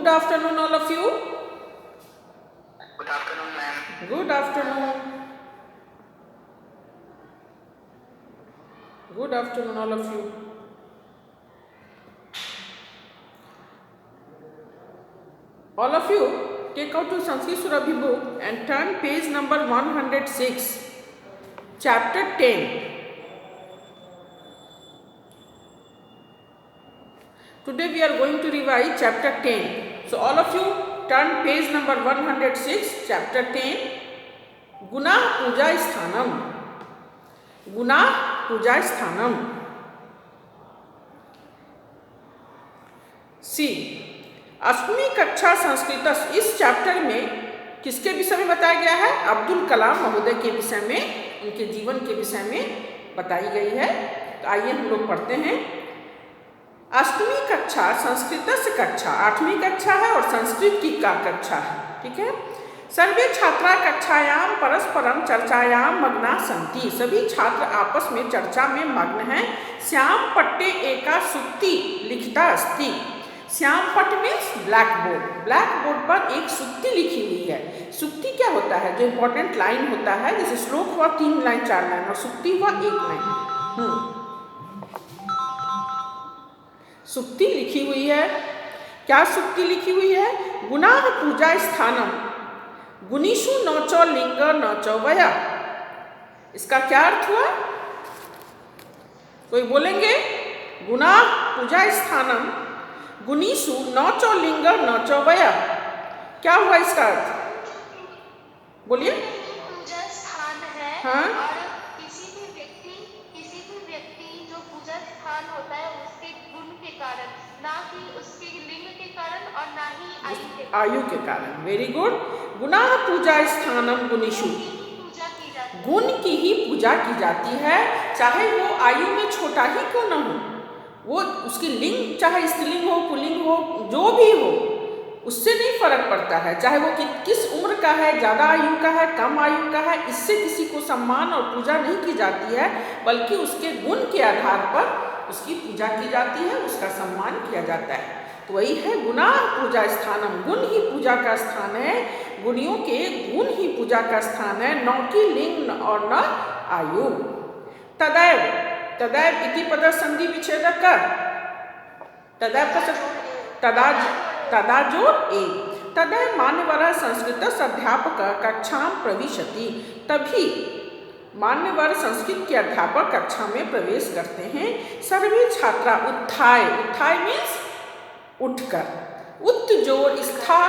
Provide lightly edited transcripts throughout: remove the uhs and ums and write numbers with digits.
afternoon, all of you. Good afternoon, ma'am. Good afternoon. Good afternoon, all of you. All of you, take out your Sanskrit Surabhi book and turn page number 106, chapter 10. Today we are going to revise chapter 10. So all of you turn page number 106, chapter 10. Guna Puja Sthanam. Guna Puja Sthanam. See, अष्टमी कक्षा संस्कृत इस chapter में किसके विषय में बताया गया है? अब्दुल कलाम महोदय के विषय में, उनके जीवन के विषय में बताई गई है। तो आइए हम लोग पढ़ते हैं। अष्टमी कक्षा संस्कृत से कक्षा, 8वीं कक्षा है और संस्कृत की का कक्षा है। ठीक है। सर्वे छात्रा कक्षायाम परस्परम चर्चायाम मग्ना सन्ति। सभी छात्र आपस में चर्चा में मग्न हैं। श्याम पट्टे एका सूक्ति लिखिता अस्ति। श्याम पट means black board. Black board पर एक सूक्ति लिखी हुई है। सूक्ति क्या होता है? जो इंपॉर्टेंट लाइन होता है, जैसे श्लोक हुआ 3 लाइन 4 लाइन और सूक्ति हुआ 1 लाइन। सूक्ति लिखी हुई है। क्या सूक्ति लिखी हुई है? गुणाः पूजा स्थानम गुणीषु नौचो लिंग नौचो वया। इसका क्या अर्थ हुआ? कोई बोलेंगे? गुणाः पूजा स्थानम गुणीषु नौचो लिंग नौचो वया। क्या हुआ इसका अर्थ? बोलिए। पूजा स्थान है। हाँ? और किसी भी व्यक्ति जो पूजा स्थान होता है उसके गुण के कारण, ना कि उसके लिंग के कारण और ना ही आयु के कारण। Very good. गुणाः पूजा स्थानम गुणीषु। पूजा की जाती है। गुण की ही पूजा की जाती है, चाहे वो आयु में छोटा ही क्यों न हो। वो उसकी लिंग चाहे स्त्रीलिंग हो पुल्लिंग हो जो भी हो, उससे नहीं फर्क पड़ता है। चाहे वो किस उम्र का है, ज़्यादा आयु का है, कम आयु का है, इससे किसी को सम्मान और पूजा नहीं की जाती है, बल्कि उसके गुण के आधार पर उसकी पूजा की जाती है, उसका सम्मान किया जाता है। तो वही है गुणा पूजा स्थानम। गुण ही पूजा का स्थान है। गुणियों के गुण ही पूजा का स्थान है, न कि लिंग और न आयु। तदैव तदैव इति पद संधि विच्छेदक। तदैव तदा जोड़ ए। तदैव मान्यवर संस्कृत अध्यापक कक्षा प्रविशति। तभी मान्यवर संस्कृत के अध्यापक कक्षा में प्रवेश करते हैं। सर्वे छात्रा उत्थाय। उत्थाय मीन्स उठकर। उत जोड़ स्था,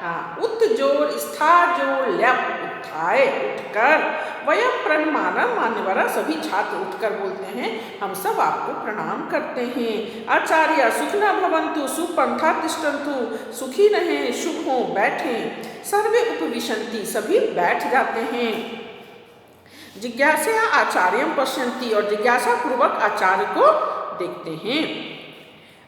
हाँ, उत जोड़ स्था जोड़ ल्यप उत्थाय उठकर। वयम प्रणमानम मान्यवर। सभी छात्र उठकर बोलते हैं हम सब आपको प्रणाम करते हैं। आचार्य सुखिनः भवन्तु सुपंथा तिष्ठन्तु। सुखी रहें, शुभ हो, बैठें। सर्वे उपविशन्ति। सभी बैठ जाते हैं। जिज्ञासा आचार्यम पश्यन्ति। और जिज्ञासा पूर्वक आचार्य को देखते हैं।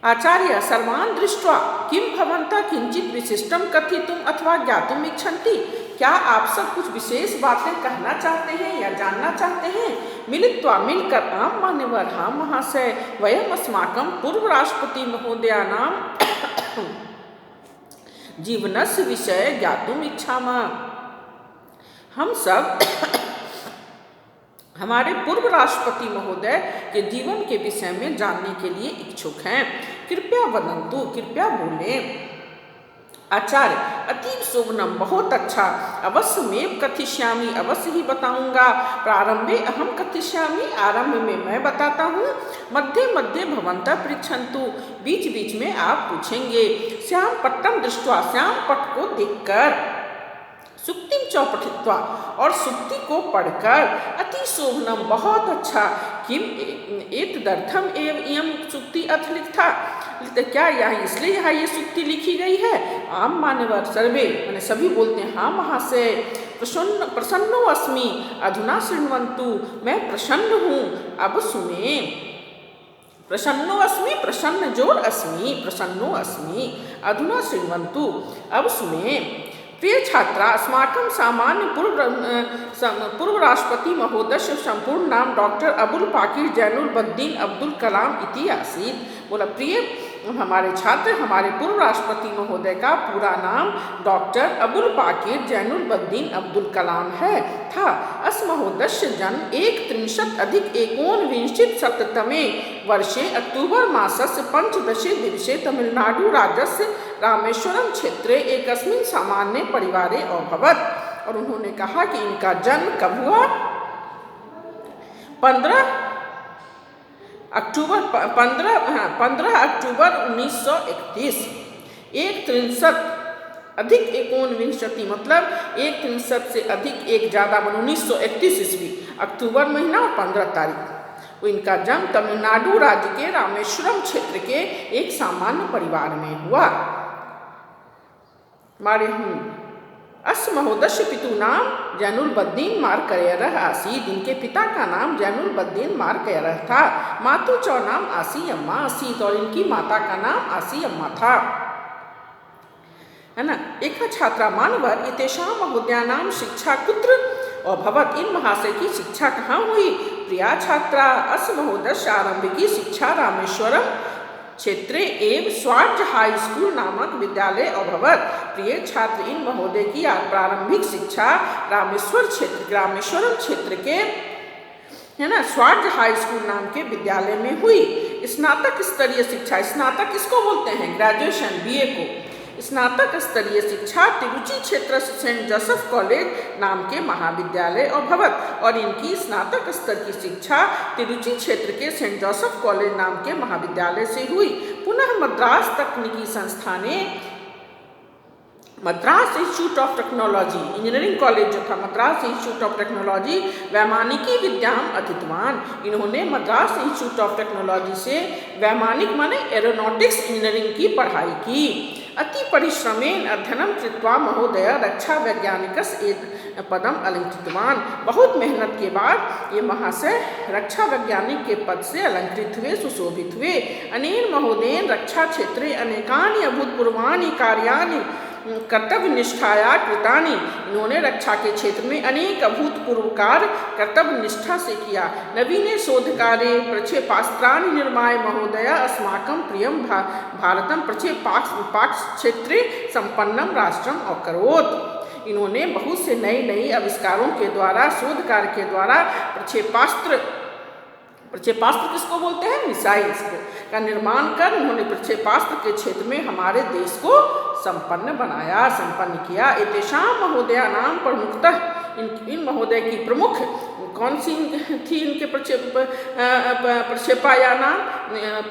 आचार्य सर्वान् दृष्ट्वा किं भवन्तः किंचित विशिष्टम कथितुम अथवा ज्ञातुम इच्छन्ति। क्या आप सब कुछ विशेष बातें कहना चाहते हैं या जानना चाहते हैं? मिलित्वा मिलकर आम मान्यवर। हाँ महाशय, वयम अस्माकं पूर्व राष्ट्रपति महोदयानां जीवनस्य विषय ज्ञातुम इच्छामः। हम सब हमारे पूर्व राष्ट्रपति महोदय के जीवन के विषय में जानने के लिए इच्छुक हैं। कृपया वदन्तु। कृपया बोलें। आचार्य अतीव शोभनम। बहुत अच्छा। अवश्य में कथिष्यामि। अवश्य ही बताऊंगा। प्रारंभे अहम कथिष्यामि। आरंभ में मैं बताता हूँ। मध्ये मध्ये भवन्तः पृच्छन्तु। बीच बीच में आप पूछेंगे। श्याम पट्टम दृष्ट्वा। श्याम पट को देखकर। सुक्तिम च पठित्वा। और सुक्ति को पढ़कर। अति शोभनम। बहुत अच्छा। किम एतदर्थम एव इयं सुक्ति अथ लिखता। क्या यहाँ इसलिए यहाँ ये सुक्ति लिखी गई है? आम मान्यवर सर्वे मैंने सभी बोलते हैं हाँ महाशय। प्रसन्नो अस्मि अधुना शृण्वन्तु। मैं प्रसन्न हूँ, अब सुने। प्रसन्नो अस्मि, प्रसन्न जोड़ अस्मि, प्रसन्नो अस्मि। अधुना शृण्वन्तु, अब सुने। प्रिय छात्रा, अस्माकं सामान्य पूर्व राष्ट्रपति महोदयस्य संपूर्ण नाम डॉक्टर अबुल पाकिर जैनुल बद्दीन अब्दुल कलाम इति आसीत्। बोला प्रिय हमारे छात्र हमारे पूर्व राष्ट्रपति महोदय का पूरा नाम डॉक्टर अबुल पाकिर जैनुलबद्दीन अब्दुल कलाम है था। अस्य महोदयस्य जन्म 1901 वर्षे अक्टूबर मासस्य 15 दिवसे तमिलनाडु राज्यस्य रामेश्वरम क्षेत्रे एकस्मिन् सामान्य परिवारे अभवत्। और उन्होंने कहा कि इनका जन्म कब हुआ? 15 अक्टूबर 1931। 163 मतलब 163 से अधिक एक ज़्यादा 1931 ईस्वी अक्टूबर महीना और 15 तारीख को इनका जन्म तमिलनाडु राज्य के रामेश्वरम क्षेत्र के एक सामान्य परिवार में हुआ। अस्य महोदयस्य पितु नाम जैनुलबद्दीन मार्कयरः आसीत्। इनके पिता का नाम जैनुलबद्दीन मार्कयरः था। मातु च नाम आसी अम्मा आसीत् और इनकी माता का नाम आसी अम्मा था, है ना। एक छात्रा मानवर इतेषां महोदयानां शिक्षा कुत्र अभवत्। इन महाशय की शिक्षा कहाँ हुई? प्रिया छात्रा, अस्य महोदयस्य आरंभिकी शिक्षा रामेश्वरम क्षेत्रे एवं स्वार्ज हाई स्कूल नामक विद्यालय अभवत्। प्रिय छात्र, इन महोदय की प्रारंभिक शिक्षा रामेश्वरम क्षेत्र के, है ना, स्वार्ज हाई स्कूल नाम के विद्यालय में हुई। स्नातक स्तरीय शिक्षा, स्नातक किसको बोलते हैं? ग्रेजुएशन, बीए को। स्नातक स्तरीय शिक्षा तिरुचि क्षेत्र सेंट जोसेफ कॉलेज नाम के महाविद्यालय अभवत्। और इनकी स्नातक स्तर की शिक्षा तिरुचि क्षेत्र के सेंट जोसेफ कॉलेज नाम के महाविद्यालय से हुई। पुनः मद्रास तकनीकी संस्थाने, Madras institute of technology, engineering college जो था, मद्रास इंस्टीट्यूट ऑफ टेक्नोलॉजी वैमानिकी विद्याम अधीतवान। इन्होंने मद्रास इंस्टीट्यूट ऑफ टेक्नोलॉजी से वैमानिक माने एरोनॉटिक्स इंजीनियरिंग की पढ़ाई की। अति परिश्रमेण अध्ययनं कृत्वा महोदय रक्षा वैज्ञानिकस्य पदम अलंकृतवान। बहुत मेहनत के बाद ये महाशय रक्षा वैज्ञानिक के पद से अलंकृत हुए, सुशोभित हुए। अनेन महोदयेन रक्षा क्षेत्रे अनेकानि अभूतपूर्वाणि कार्याणि कर्तव्य निष्ठाया कृतानि। इन्होंने रक्षा के क्षेत्र में अनेक अभूतपूर्व कार्य कर्तव्य निष्ठा से किया। नवीने शोधकार्ये प्रक्षेपास्त्राणि निर्माय महोदय अस्माकं प्रियं भारतं प्रक्षेपास्त्र क्षेत्रे संपन्नम राष्ट्रम अकरोत्। इन्होंने बहुत से नए आविष्कारों के द्वारा, शोध कार्य के द्वारा प्रक्षेपास्त्र किसको बोलते हैं? मिसाइल्स को का निर्माण कर उन्होंने प्रक्षेपास्त्र के क्षेत्र में हमारे देश को संपन्न किया। एतेषां महोदया नाम प्रमुखतः, इन महोदय की प्रमुख कौन सी थी? इनके प्रक्षेपायाना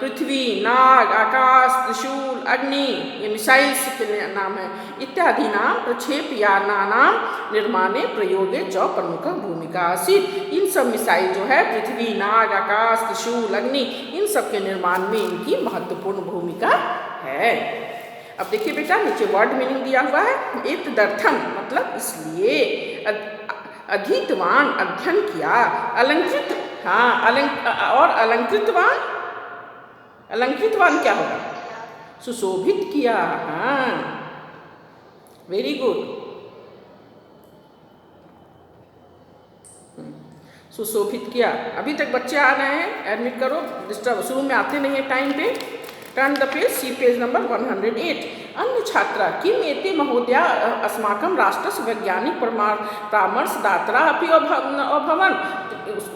पृथ्वी, नाग, आकाश, त्रिशूल, अग्नि, ये मिसाइल्स के नाम है। इत्यादि नाम प्रक्षेपयानानां निर्माणे प्रयोगे च प्रमुख भूमिका आसीत्। इन सब मिसाइल जो है पृथ्वी, नाग, आकाश, त्रिशूल, अग्नि, इन सब के निर्माण में इनकी महत्वपूर्ण भूमिका है। अब देखिए बेटा, नीचे वर्ड मीनिंग दिया हुआ है। एतदर्थम मतलब इसलिए, अधीतवान अध्ययन किया, अलंकृत, हाँ और अलंकृतवान क्या होगा? सुशोभित किया। हाँ, वेरी गुड, सुशोभित किया। अभी तक बच्चे आ रहे हैं, एडमिट करो, डिस्टर्ब शुरू में आते नहीं है टाइम पे। Turn the page, see page number 108। अन्य छात्रा किम एते महोदया अस्माकं राष्ट्रस्य वैज्ञानिक परामर्शदात्रा अपि अभवन्।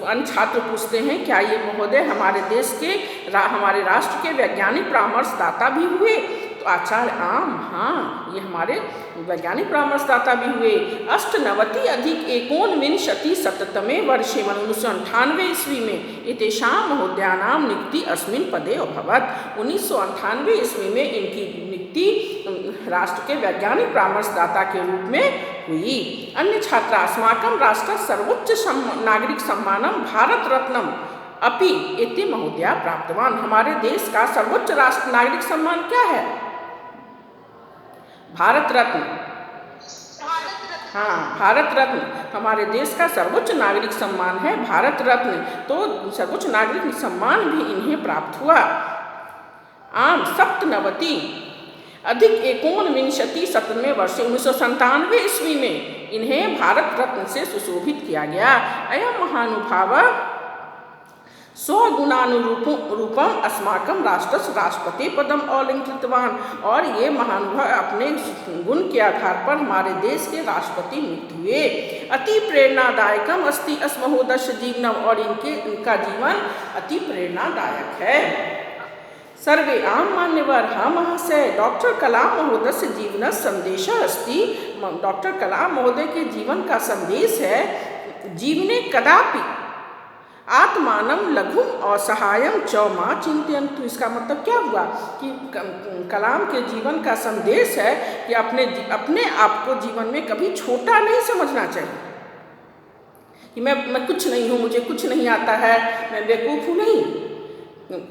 अन्य छात्र पूछते हैं क्या ये महोदय हमारे देश के हमारे राष्ट्र के वैज्ञानिक परामर्शदाता भी हुए? तो आचार्य आम, हाँ, ये हमारे वैज्ञानिक परामर्शदाता भी हुए। 98+19 वर्षे 1998 ईस्वी में एतेषां महोदयानां नियुक्ति अस्मिन् पदे अभवत्। 1998 ईस्वी में इनकी नियुक्ति राष्ट्र के वैज्ञानिक परामर्शदाता के रूप में हुई। अन्य छात्रा अस्माकं राष्ट्र सर्वोच्च नागरिक सम्मानम भारत रत्नम अपि एते महोदया प्राप्तवान। हमारे देश का सर्वोच्च राष्ट्र नागरिक सम्मान क्या है? भारत रत्न। हाँ, भारत रत्न हमारे देश का सर्वोच्च नागरिक सम्मान है, भारत रत्न। तो सर्वोच्च नागरिक सम्मान भी इन्हें प्राप्त हुआ। आम 97+19 वर्षे 1997 ईस्वी में इन्हें भारत रत्न से सुशोभित किया गया। अयम महानुभाव स्वगुणानुरूपम अस्माकं राष्ट्रस्य राष्ट्रपति पदम अलंकृतवान। और ये महानुभाव अपने गुण के आधार पर हमारे देश के राष्ट्रपति नियुक्त हुए। अति प्रेरणादायकम अस्ति अस महोदयस्य जीवनम। और इनका जीवन अति प्रेरणादायक है। सर्वे आम मान्यवर। हाँ महाशय, डॉक्टर कलाम महोदय से जीवन संदेश अस्ति। डॉक्टर कलाम महोदय के जीवन का संदेश है, जीवने कदापि आत्मानं लघुम असहायम च मा चिंतयन्तु। इसका मतलब क्या हुआ कि कलाम के जीवन का संदेश है कि अपने आप को जीवन में कभी छोटा नहीं समझना चाहिए कि मैं कुछ नहीं हूँ, मुझे कुछ नहीं आता है, मैं बेवकूफ़ हूँ। नहीं,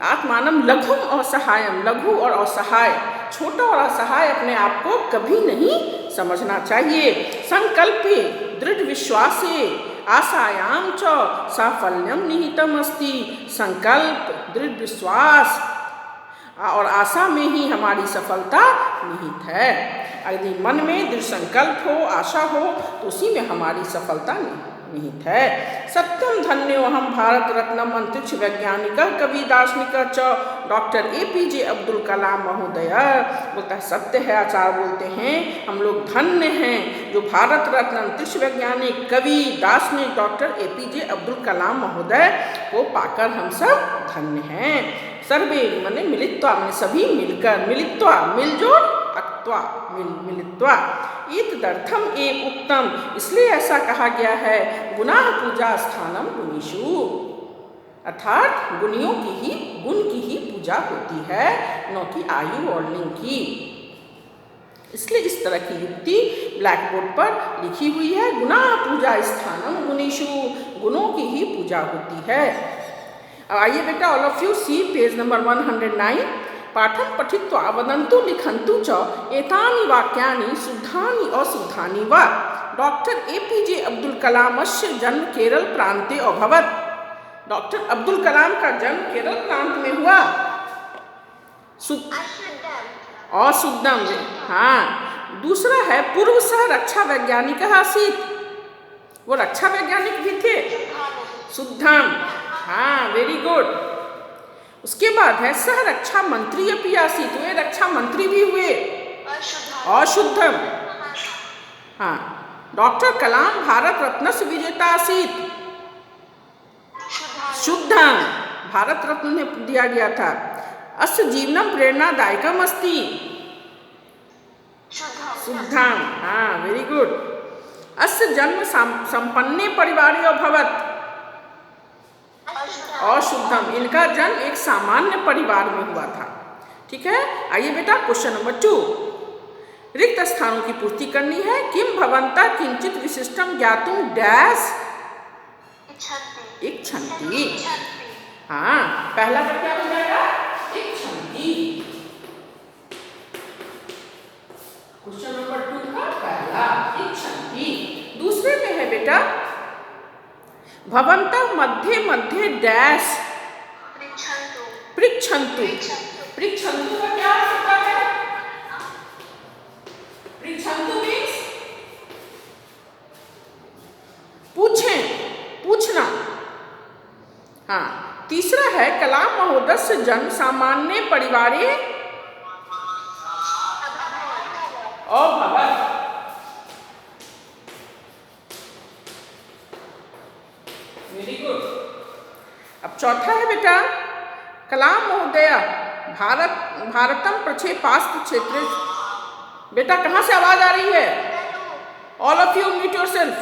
आत्मानं लघुम असहायम। लघु और असहाय, छोटा और असहाय अपने आप को कभी नहीं समझना चाहिए। संकल्पे दृढ़ विश्वासे आशायाम च साफल्यम निहितम अस्ति। संकल्प, दृढ़ विश्वास और आशा में ही हमारी सफलता निहित है। यदि मन में दृढ़ संकल्प हो, आशा हो, तो उसी में हमारी सफलता निहित है। सत्यम धन्योहम भारत रत्नम अंतरिक्ष वैज्ञानिक कवि दार्शनिक च डॉक्टर APJ अब्दुल कलाम महोदय। बोलता है सत्य है, आचार्य बोलते हैं हम लोग धन्य हैं जो भारत रत्न अंतरिक्ष वैज्ञानिक कवि दार्शनिक डॉक्टर APJ अब्दुल कलाम महोदय को पाकर हम सब धन्य हैं। सर्वे माने मिलित्वा, माने सभी मिलकर, मिलित्वा मिलजुल, अक्त्वा मिलित्वा, एतदर्थम एव उक्तम, इसलिए ऐसा कहा गया है, गुणाः पूजा स्थानम गुणीषु। अर्थात गुण की ही पूजा होती है, न कि आयु और लिंग की। इसलिए इस तरह की युक्ति ब्लैक बोर्ड पर लिखी हुई है। गुणाः पूजा स्थानम गुणीषु, गुणों की ही पूजा होती है। अब आइए बेटा, all of you see page number 109। पाठन पठित्वा वदन्तु लिखन्तु च एतानि वाक्यानि शुद्धानि अशुद्धानि वा। डॉक्टर APJ अब्दुल कलामस्य जन्म केरल प्रांते अभवत्। डॉक्टर अब्दुल कलाम का जन्म केरल प्रांत में हुआ। अशुद्धम, हाँ। दूसरा है पूर्व सह रक्षा वैज्ञानिक आसीत्, वो रक्षा वैज्ञानिक भी थे। शुद्धम, हाँ, वेरी गुड। उसके बाद है सह रक्षा मंत्री अपि आसीत्, वे रक्षा मंत्री भी हुए। अशुद्धम, हाँ। डॉक्टर कलाम भारत रत्न से विजेता आसीत्। शुद्धम, भारत रत्न उन्हें दिया गया था। अस्य जीवनम प्रेरणादायकम अस्ति। शुद्धम, हाँ, वेरी गुड। अस्य जन्म संपन्ने परिवारे अभवत्। अशुद्धम, इनका जन्म एक सामान्य परिवार में हुआ था। ठीक है, आइए बेटा क्वेश्चन नंबर 2। रिक्त स्थानों की पूर्ति करनी है। किम भवन्ता किंचित विशिष्टम ज्ञातुम डैश इच्छन्ति। हाँ, पहला का क्या हो जाएगा? इच्छन्ति। क्वेश्चन नंबर 2 का पहला इच्छन्ति। दूसरे में है बेटा भवन्तः मध्ये मध्ये डैश पृच्छन्तु। पृच्छन्तु का क्या होता है? पृच्छन्तु मीन्स पूछें, पूछना। हाँ, तीसरा है कलाम महोदय से जन्म सामान्य परिवारे अभवत्। Very good. अब चौथा है बेटा कलाम महोदय भारतम प्रक्षेपास्त्र क्षेत्र। बेटा कहाँ से आवाज आ रही है? All of you mute yourself.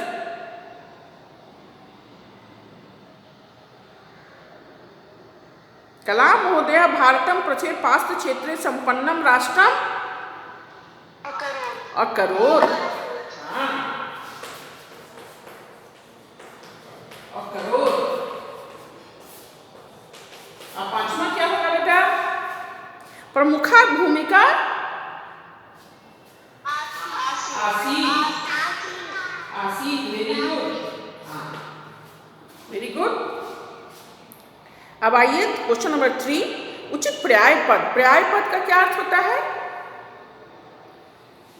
Kalam महोदय भारतम प्रक्षेपास्त्र क्षेत्रे संपन्नम राष्ट्रम अकरोत्। पांचवा क्या होगा बेटा? प्रमुखा भूमिका आसीत्। Very good, very good. अब आइए क्वेश्चन नंबर 3। उचित पर्याय पद। पर्याय पद का क्या अर्थ होता है?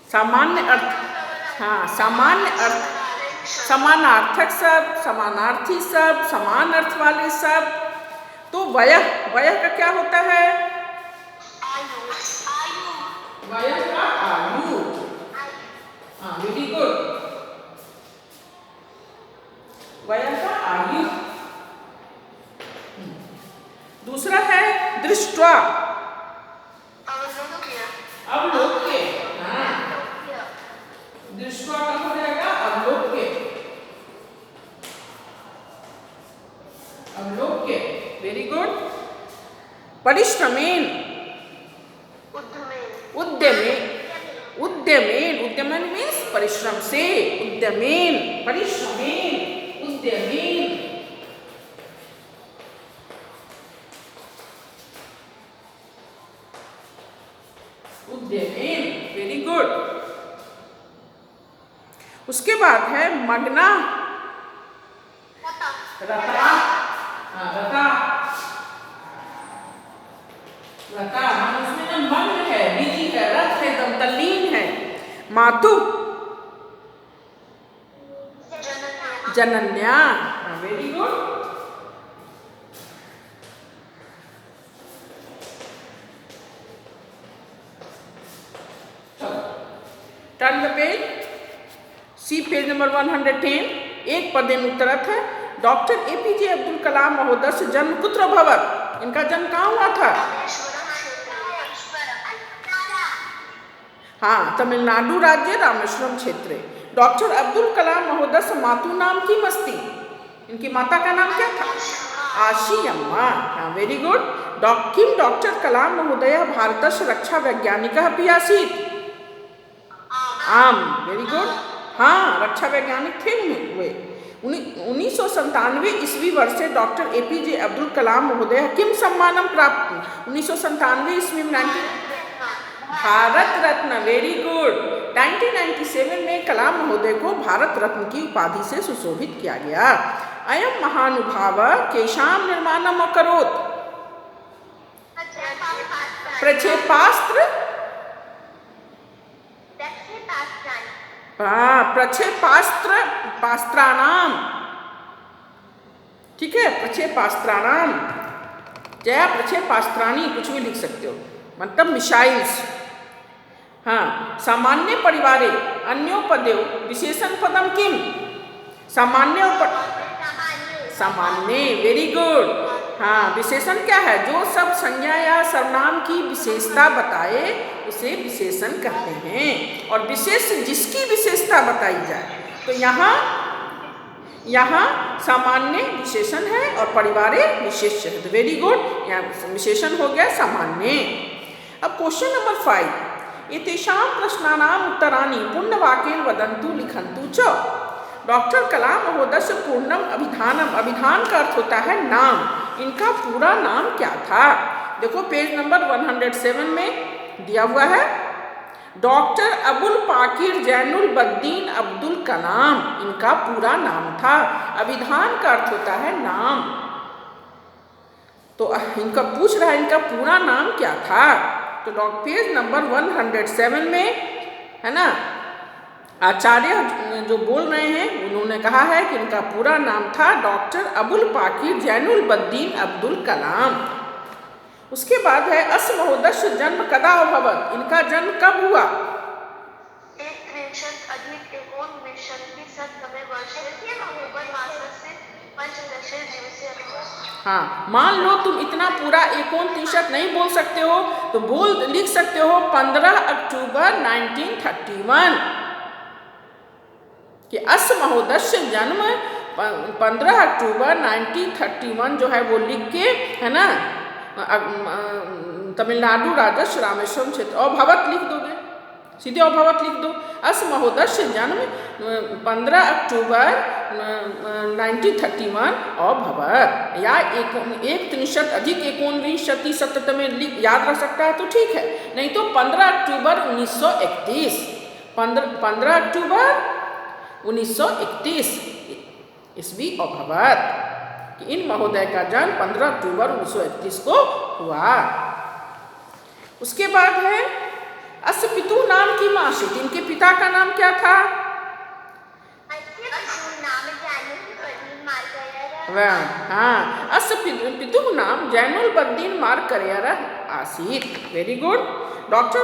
सामान्य अर्थ। हाँ, सामान्य अर्थ, समानार्थक शब्द, समानार्थी शब्द, समान अर्थ वाले शब्द। तो वयः, वयः का क्या होता है? आयु, आयु, वयः का आयु। हाँ, वेरी गुड। वयः का आयु। दूसरा है दृष्ट्वा, अवलोक्य, अवलोक्य। हाँ, अवलोक्य, दृष्ट्वा का हो जाएगा अवलोक्य, अवलोक्य। Very good. परिश्रमेन, उद्यमेन, उद्यमेन, उद्यमेन, उद्यमन मीन्स परिश्रम से, उद्यमेन, परिश्रमेन, उद्यमेन। उद्यमेन, वेरी गुड। उसके बाद है मग्ना, रता, रता। हाँ, रता, रता हम उसमें ना मग्न है, बिजी है, रत है, एकदम तल्लीन है। मातु, जनन्या, जनन्या। Very good. Turn the page, see page number 110। एक पदेन उत्तरत है। डॉक्टर एपीजे अब्दुल कलाम महोदय से जन्म कुत्र अभवत? इनका जन्म कहाँ हुआ था? हाँ, तमिलनाडु राज्य रामेश्वरम क्षेत्र। डॉक्टर अब्दुल कलाम महोदय से मातु नाम की मस्ती, इनकी माता का नाम क्या था? आशी अम्मा। हाँ, वेरी गुड। किम डॉक्टर कलाम महोदय भारतस्य रक्षा वैज्ञानिकः अपि आसीत्? आम, वेरी गुड। हाँ, रक्षा वैज्ञानिक थे वे। 1997 ईस्वी वर्षे डॉक्टर एपीजे अब्दुल कलाम महोदय किम सम्मानम प्राप्त? 1997 ईस्वी में भारत रत्न, वेरी गुड। 1997 में कलाम महोदय को भारत रत्न की उपाधि से सुशोभित किया गया। अयम महानुभाव केशाम निर्माणम अकरोत्? प्रक्षेपास्त्र, प्रक्षेपास्त्र, पास्त्राणाम, ठीक है, प्रक्षेपास्त्राणाम, जया प्रक्षेपास्त्राणी कुछ भी लिख सकते हो, मतलब मिसाइल्स। हाँ, सामान्य परिवारे अन्योपदेव विशेषण पदम किम? सामान्य, सामान्य, वेरी गुड। हाँ, विशेषण क्या है? जो सब संज्ञा या सर्वनाम की विशेषता बताए उसे विशेषण कहते हैं। और विशेष जिसकी विशेषता बताई जाए, तो यहाँ सामान्य विशेषण है और परिवारे विशेष है। वेरी गुड, यहाँ विशेषण हो गया सामान्य। अब क्वेश्चन नंबर 5, एतेषां प्रश्नानाम् उत्तराणि पूर्णवाक्येन वदन्तु लिखन्तु च। डॉक्टर कलाम महोदय से पूर्णम अभिधानम, अभिधान का अर्थ होता है नाम, इनका पूरा नाम क्या था? देखो पेज नंबर 107 में दिया हुआ है। डॉक्टर अबुल पाकिर जैनुल बद्दीन अब्दुल कलाम, इनका पूरा नाम था। अभिधान का अर्थ होता है नाम, तो इनका पूछ रहा है इनका पूरा नाम क्या था। तो पेज नंबर 107 में है ना, आचार्य जो बोल रहे हैं उन्होंने कहा है कि इनका पूरा नाम था डॉक्टर अबुल पाकिर जैनुल बद्दीन अब्दुल कलाम। उसके बाद है अस महोदय जन्म कदा अभवत्? इनका जन्म कब हुआ? 1939 हाँ, मान लो तुम इतना पूरा 1939 नहीं बोल सकते हो तो लिख सकते हो 15 अक्टूबर 1931 कि अस महोदय जन्म 15 अक्टूबर 1931 जो है वो लिख के, है ना, तमिलनाडु राज्य रामेश्वरम क्षेत्र, अभवत लिख दोगे, सीधे अभवत लिख दो। अस महोदय जन्म 15 अक्टूबर 1931 अभवत, या 1 अधिक 19 शतक में याद रख सकता है तो ठीक है, नहीं तो 15 अक्टूबर 1931, 15 अक्टूबर 1931 ईस्वी अभवत, कि इन महोदय का जन्म 15 अक्टूबर 1931 को हुआ। उसके बाद है अस पितु नाम की मासित, इनके पिता का नाम क्या था? हाँ, अस्य पितुः नाम जैनुल बद्दीन मार्करेयर आसीत्। Very good. डॉक्टर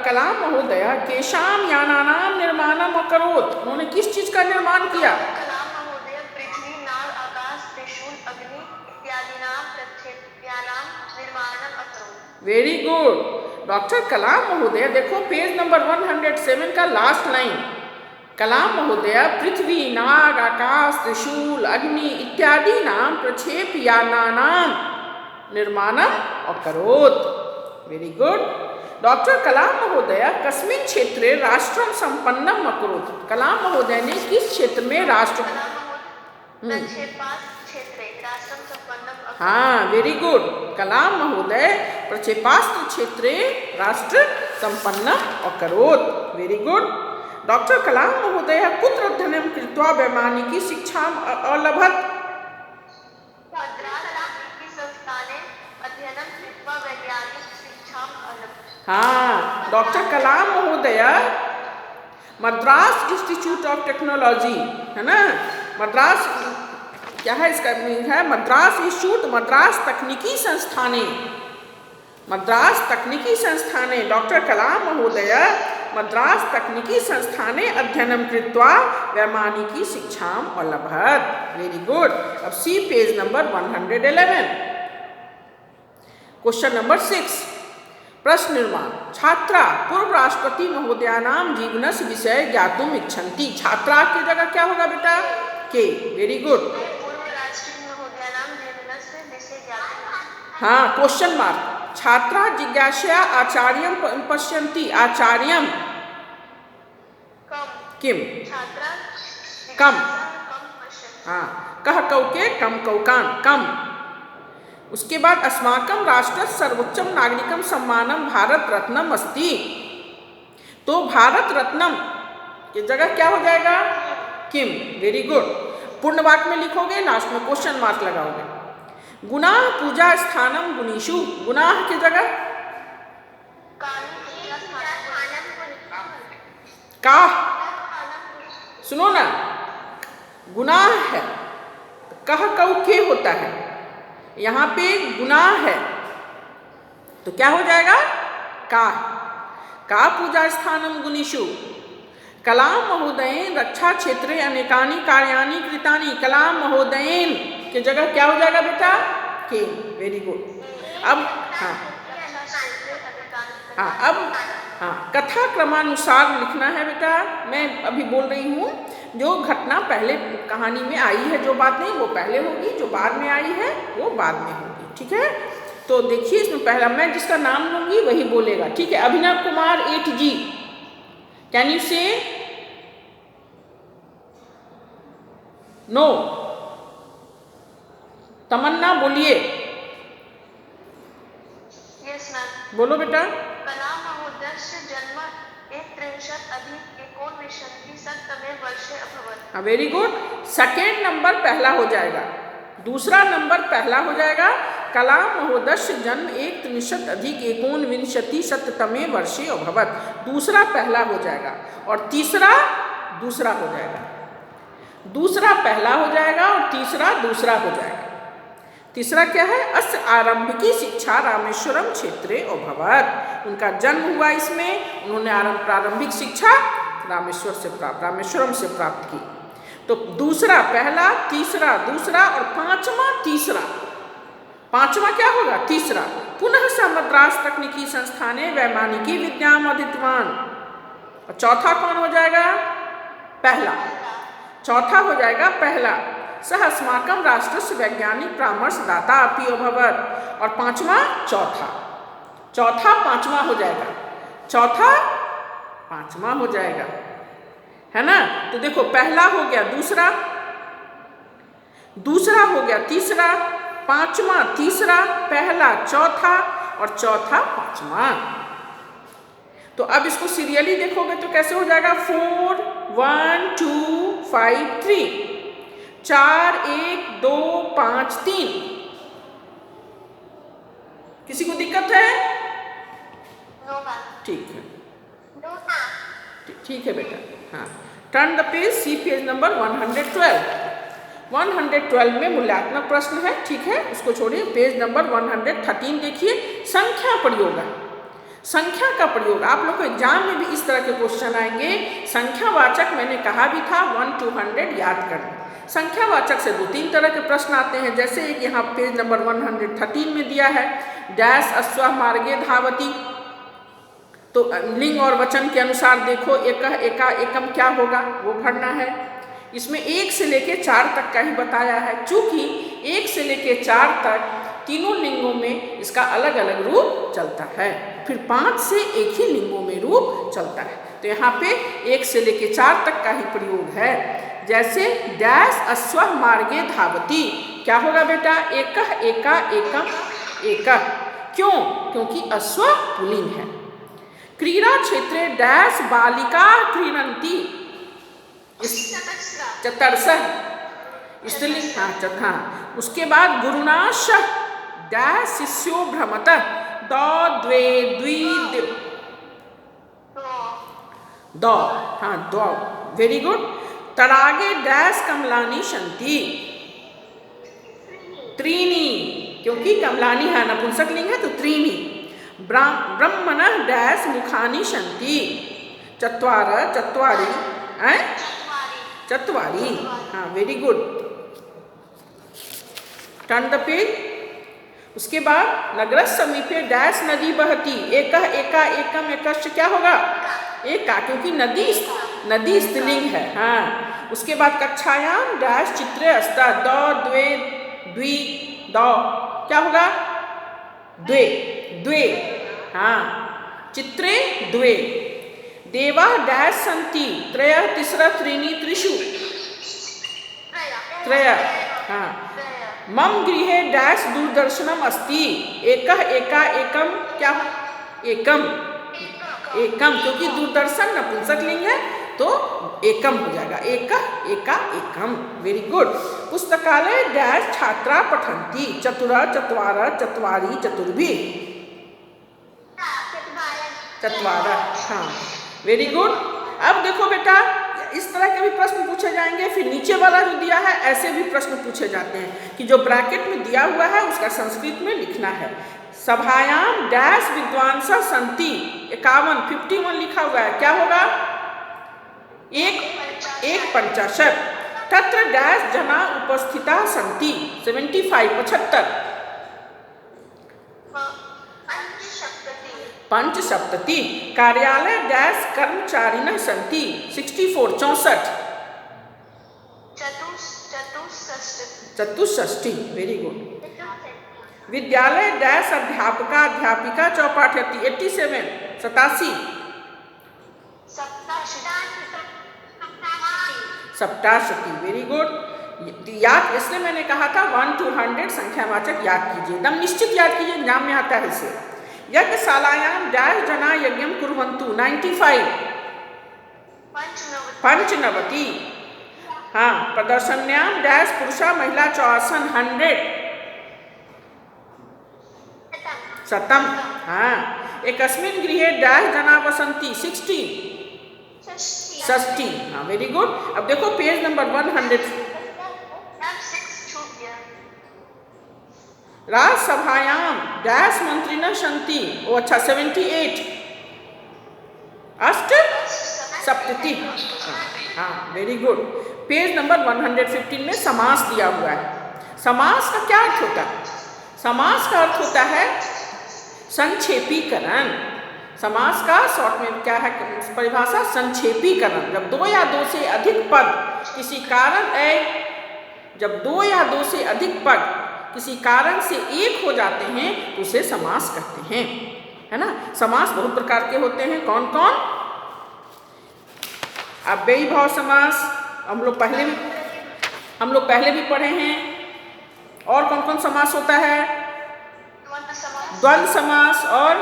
कलाम महोदय केशाम यानानाम निर्माणम अकरोत्। उन्होंने किस चीज का निर्माण किया? कलाम महोदय पृथ्वी, नाग, आकाश, त्रिशूल, अग्नि इत्यादिनां प्रक्षेप्यानां निर्माणम् अकरोत्। Very good. डॉक्टर कलाम महोदय, देखो पेज नंबर 107 का लास्ट लाइन। कलाम महोदय पृथ्वी, नाग, आकाश, त्रिशूल, अग्नि इत्यादि नाम प्रक्षेपयानानां निर्माणम अकरोत्। Very good. डॉक्टर कलाम महोदय कस्मिन् क्षेत्रे राष्ट्रम संपन्नम अकरोत्। कलाम महोदय ने किस क्षेत्र में राष्ट्र प्रक्षेपास्त्र क्षेत्रे राष्ट्रम संपन्नम अकरोत्। हाँ, वेरी गुड। कलाम महोदय प्रक्षेपास्त्र क्षेत्रे राष्ट्र संपन्नम अकरोत्। Very good. डॉक्टर कलाम महोदय कुत्र अध्ययनं कृत्वा वैमानिकी शिक्षाम् अलभत? मद्रास तकनीकी संस्थाने अध्ययनं कृत्वा वैज्ञानिक शिक्षाम् अलभत। हाँ, डॉक्टर कलाम महोदय मद्रास इंस्टीट्यूट ऑफ टेक्नोलॉजी, है ना, मद्रास, क्या है इसका मीनिंग है? मद्रास इंस्टीट्यूट, मद्रास तकनीकी संस्थाने, मद्रास तकनीकी संस्थाने, डॉक्टर कलाम महोदय मद्रास तकनीकी संस्थाने अध्ययनं कृत्वा वैमानिकी शिक्षाम् अलभत। Very good. अब see page number 111। Question number 6, प्रश्न निर्माण। छात्रा पूर्व राष्ट्रपति महोदयानां जीवनस्य विषय ज्ञातुम् इच्छन्ति। छात्रा की जगह क्या होगा बेटा? के। Very good. पूर्व राष्ट्रपति महोदयानां जीवनस्य विषय ज्ञातुम्। हाँ, क्वेश्चन मार्क। छात्रा जिज्ञासया आचार्यं पश्यन्ति। आचार्यं किम? छात्रा कम। पश्यन्ति। हाँ, कह कौके कम कौकान, कम। उसके बाद अस्माकं राष्ट्रस्य सर्वोच्चम नागरिकं सम्मानम भारत रत्नम अस्ति। तो भारत रत्नम की जगह क्या हो जाएगा? किम। Very good. पूर्ण वाक्य में लिखोगे, लास्ट में क्वेश्चन मार्क लगाओगे। गुणाह पूजा स्थानम गुणीषु। गुनाह की जगह का। सुनो ना, गुनाह है, कह कौ के होता है, यहाँ पे गुनाह है तो क्या हो जाएगा? का पूजा स्थानम गुणीषु। कलाम महोदयेन रक्षा क्षेत्रे अनेकानि कार्याणि कृतानि। कलाम महोदयेन की जगह क्या हो जाएगा बेटा? के। Very good. अब हाँ, कथा क्रमानुसार लिखना है बेटा। मैं अभी बोल रही हूँ, जो घटना पहले कहानी में आई है, जो बात नहीं वो पहले होगी, जो बाद में आई है वो बाद में होगी। ठीक है, तो देखिए इसमें पहला मैं जिसका नाम लूंगी वही बोलेगा। ठीक है, Abhinav Kumar 8G, can you से नो? तमन्ना बोलिए। Yes ma'am. बोलो बेटा। कलाम महोदयस्य जन्म 1919 वर्षे अभवत्। हाँ, वेरी गुड। सेकेंड नंबर पहला हो जाएगा, दूसरा नंबर पहला हो जाएगा। कलाम महोदयस्य जन्म 1919 वर्षे अभवत्। दूसरा पहला हो जाएगा और तीसरा दूसरा हो जाएगा। दूसरा पहला हो जाएगा और तीसरा दूसरा हो जाएगा। तीसरा क्या है? अस्य आरंभिकी शिक्षा रामेश्वरम क्षेत्रे अभवत्। उनका जन्म हुआ इसमें, उन्होंने प्रारंभिक शिक्षा रामेश्वरम से प्राप्त की। तो दूसरा पहला, तीसरा दूसरा और पांचवा तीसरा। पांचवा क्या होगा? तीसरा। पुनः स मद्रास तकनीकी संस्थाने वैमानिकी विद्याम अधीतवान। और चौथा कौन हो जाएगा? पहला। चौथा हो जाएगा पहला। सह अस्माकं राष्ट्रस्य वैज्ञानिक परामर्शदाता अपि अभवत्। और पांचवा चौथा। चौथा पांचवा हो जाएगा, चौथा पांचवा हो जाएगा, है ना? तो देखो, पहला हो गया दूसरा, दूसरा हो गया तीसरा, पांचवा तीसरा, पहला चौथा और चौथा पांचवा। तो अब इसको सीरियली देखोगे तो कैसे हो जाएगा? 4 1 2 5 3, 4 1 2 5 3। किसी को दिक्कत है? ठीक है, ठीक है बेटा। हाँ, turn the page, see page number 112। 112 में मूल्यांकन प्रश्न है, ठीक है, उसको छोड़िए। पेज नंबर 113 देखिए, संख्या प्रयोग। संख्या का प्रयोग आप लोग को एग्जाम में भी इस तरह के क्वेश्चन आएंगे। संख्यावाचक मैंने कहा भी था 1 to 100 याद करना। संख्यावाचक से 2-3 तरह के प्रश्न आते हैं, जैसे एक यहाँ पेज नंबर 113 में दिया है, डैश अश्व मार्गे धावती। तो लिंग और वचन के अनुसार देखो, एकह एका एकम क्या होगा वो भरना है। इसमें 1 से लेके 4 तक का ही बताया है, चूंकि 1 से लेके 4 तक तीनों लिंगों में इसका अलग अलग रूप चलता है, फिर 5 से एक ही लिंगों में रूप चलता है। तो यहाँ पे 1 से लेके 4 तक का ही प्रयोग है। जैसे डैश अश्व मार्गे धावती, क्या होगा बेटा? एकह एका एकम एकह। क्यों? क्योंकि अश्व पुल्लिंग है। क्रीड़ा क्षेत्रे डैश बालिका क्रीडन्ति, चतुर्सह स्त्रीलिंग, हाँ। उसके बाद गुरुनाश डैश शिष्यो भ्रमत, दौ द्वे द्वि दौ, हाँ दौ, वेरी गुड। तड़ागे डैश कमलानी शंति, त्रीणी, क्योंकि कमलानी है नपुंसक लिंग है तो त्रीणी। ब्रह्मण डैश मुखानी शंति, चत्वार चत्वारी, चत्वारी, हाँ very good. Turn the page. उसके बाद नगर समीपे डैश नदी बहती, एकह एका एकम एकश्च, क्या होगा? एका, क्योंकि नदी स्त्रीलिंग है, हाँ। उसके बाद कक्षायाम डैश चित्रे अस्ता, दौ द्वे द्वि दौ, क्या होगा? द्वे द्वे, हाँ, चित्रे द्वे। देवा डैश सन्ति, त्रय तिस्र त्रीणि त्रिषु, त्रय, हाँ। मम गृहे डैश दूरदर्शनम अस्ति, एकह एका एकम, क्या? एकम, एकम, क्योंकि दूरदर्शन नपुंसक लिंग है तो एकम हो जाएगा, एकह एका एकम, वेरी गुड। पुस्तकालय डैश छात्रा पठन्ति, चतुर चत्वार चत्वारी चतुर्भि, चत्वार, हाँ वेरी गुड। अब देखो बेटा, इस तरह के भी प्रश्न पूछे जाएंगे। फिर नीचे वाला जो दिया है ऐसे भी प्रश्न पूछे जाते हैं कि जो ब्रैकेट में दिया हुआ है उसका संस्कृत में लिखना है। सभायाम डैश विद्वांस संति, 51 लिखा हुआ है, क्या होगा? 1 तत्र डैश जना उपस्थिता संति, 75 पंचसप्तति। कार्यालय डैश कर्मचारिणः सन्ति, 64 चतुष्षष्टि, वेरी गुड। विद्यालय डैश अध्यापका अध्यापिका चौपाठयति, 87 सप्ताशति, वेरी गुड। याद, इसलिए मैंने कहा था 1 to 100 संख्यावाचक याद कीजिए, एकदम निश्चित याद कीजिए, एग्जाम में आता है इसे। यज्ञशालायां डैश जना यज्ञम कुर्वन्तु, 95 पंचनवति, हाँ। प्रदर्शन्यां डैश पुरुषा महिला चौआसन, 100 शतम, हाँ। एकस्मिन् गृहे डैश जना वसन्ति, 60 षष्ठी, हाँ वेरी गुड। अब देखो पेज नंबर 100, राज्यसभायाम डैश मंत्रिणः सन्ति, ओ अच्छा 78 अष्ट सप्तति, हाँ वेरी गुड। पेज नंबर 115 में समास दिया हुआ है। समास का क्या अर्थ होता है? समास का अर्थ होता है संक्षेपीकरण। समास का शॉर्ट में क्या है परिभाषा? संक्षेपीकरण। जब 2 या 2 से अधिक पद किसी कारण जब 2 या 2 से अधिक पद किसी कारण से एक हो जाते हैं तो उसे समास कहते हैं, है ना। समास बहुत प्रकार के होते हैं, कौन कौन? अव्ययी भाव समास हम लोग पहले भी पढ़े हैं। और कौन कौन समास होता है? द्वंद्व समास और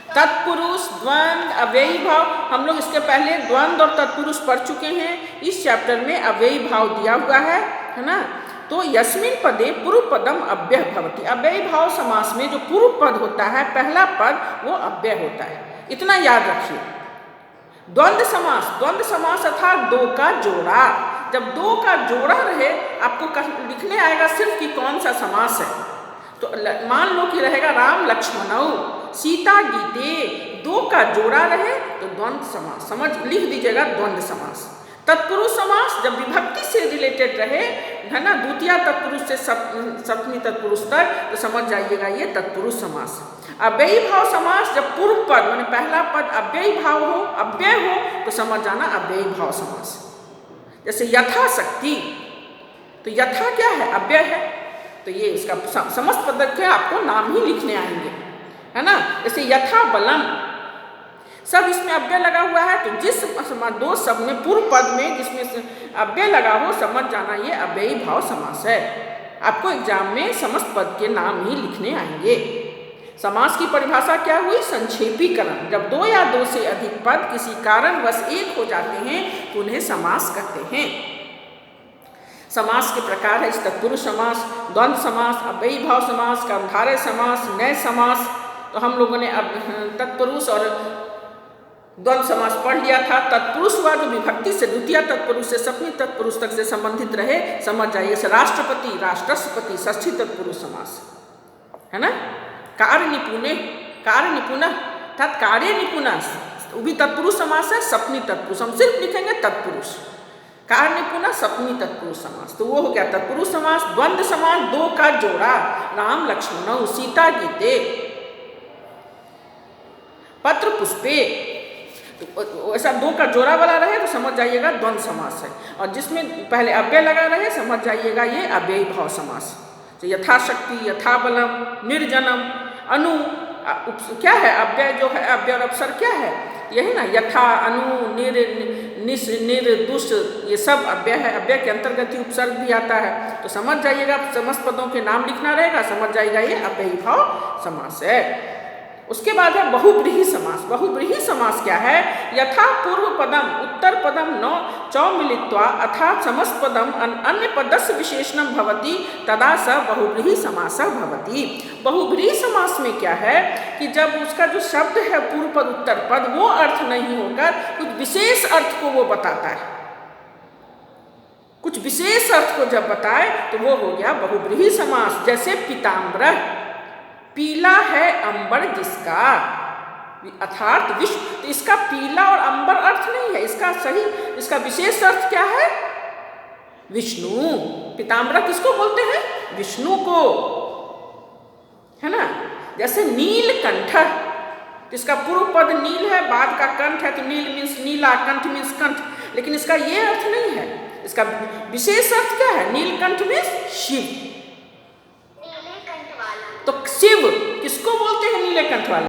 तत्पुरुष, द्वंद्व, अव्ययी भाव। हम लोग इसके पहले द्वंद्व और तत्पुरुष पढ़ चुके हैं। इस चैप्टर में अव्ययी भाव दिया हुआ है ना। तो यस्मिन् पदे पूर्व पदम अव्यय भवति, अव्ययी भाव समास में जो पूर्व पद होता है, पहला पद, वो अव्यय होता है, इतना याद रखिए। द्वंद्व समास अर्थात 2 का जोड़ा। जब 2 का जोड़ा रहे आपको लिखने आएगा सिर्फ कि कौन सा समास है। तो मान लो कि रहेगा राम लक्ष्मणौ, सीता गीते, दो का जोड़ा रहे तो द्वंद्व समास, समझ लिख दीजिएगा द्वंद्व समास। तत्पुरुष समास जब विभक्ति से रिलेटेड रहे, है ना, द्वितीय तत्पुरुष से सप्तमी तत्पुरुष तक, तो समझ जाइएगा ये तत्पुरुष समास। अव्ययी भाव समास जब पूर्व पद माने पहला पद अव्ययी भाव हो, अव्यय हो, तो समझ जाना अव्ययी भाव समास। जैसे यथाशक्ति, तो यथा क्या है, अव्यय है, तो ये इसका समस्त पद के आपको नाम ही लिखने आएंगे, है ना। जैसे यथा बलम, सब इसमें अव्यय लगा हुआ है, तो जिस दो शब्द में पूर्व पद में जिसमें अव्यय लगा हो, समझ जाना ये अव्ययी भाव समास है। आपको एग्जाम में समस्त पद के नाम ही लिखने आएंगे। समास की परिभाषा क्या हुई, संक्षेपीकरण। जब दो या दो से अधिक पद किसी कारणवश एक हो जाते हैं तो उन्हें समास कहते हैं। समास के प्रकार है तत्पुरुष समास, द्वंद्व समास, अव्ययी भाव समास, कर्मधारय समास, नय समास। तो हम लोगों ने अब तत्पुरुष और द्वंद्व समास पढ़ लिया था। तत्पुरुष हुआ जो विभक्ति से द्वितीय तत्पुरुष से सप्तमी तत्पुरुष तक से संबंधित रहे, समझ जाइए। राष्ट्रपति, राष्ट्रपति, षष्ठी तत्पुरुष समास, है ना। कार्य निपुणे, कार्य निपुण अर्थात कार्य निपुण, वो भी तत्पुरुष समास है, सप्तमी तत्पुरुष। हम सिर्फ लिखेंगे तत्पुरुष, कार्य निपुण सप्तमी तत्पुरुष समास, तो वो हो गया तत्पुरुष समास। द्वंद्व समास दो का जोड़ा, राम लक्ष्मणौ, सीता गीते, पत्र पुष्पे, तो ऐसा दो का जोड़ा वाला रहे तो समझ जाइएगा द्वंद्व समास है। और जिसमें पहले अव्यय लगा रहे, समझ जाइएगा ये अव्ययी भाव समास। तो यथाशक्ति, यथाबलम, निर्जनम, अनु, क्या है अव्यय जो है, अव्यय और अपसर क्या है, यही ना, यथा, अनु, निर, निस, निर, दुष, ये सब अव्यय है। अव्यय के अंतर्गत ही उपसर्ग भी आता है, तो समझ जाइएगा समस्त पदों के नाम लिखना रहेगा, समझ जाइएगा ये अव्ययी भाव समास है। उसके बाद है बहुब्रीहि समास। बहुब्रीहि समास क्या है, यथा पूर्व पदम उत्तर पदम न चौ मिलित्वा अर्थात समस्त पदम अन्य पदस्य विशेषणम भवति तदा स बहुब्रीहि समासः भवति। बहुब्रीहि समास में क्या है कि जब उसका जो शब्द है पूर्व पद उत्तर पद, वो अर्थ नहीं होकर कुछ विशेष अर्थ को वो बताता है, कुछ विशेष अर्थ को जब बताए तो वो हो गया बहुब्रीहि समास। जैसे पीताम्बर, पीला है अंबर जिसका, अर्थात विश्व, तो इसका पीला और अंबर अर्थ नहीं है, इसका सही, इसका विशेष अर्थ क्या है, विष्णु। पीताम्बर किसको बोलते हैं, विष्णु को, है ना। जैसे नीलकंठ, तो इसका पूर्व पद नील है, बाद का कंठ है, तो नील मीन्स नीला, कंठ मीन्स कंठ, लेकिन इसका ये अर्थ नहीं है। इसका विशेष अर्थ क्या है, नीलकंठ मीन्स शिव। तो शिव किसको बोलते हैं नीले कंठ वाले,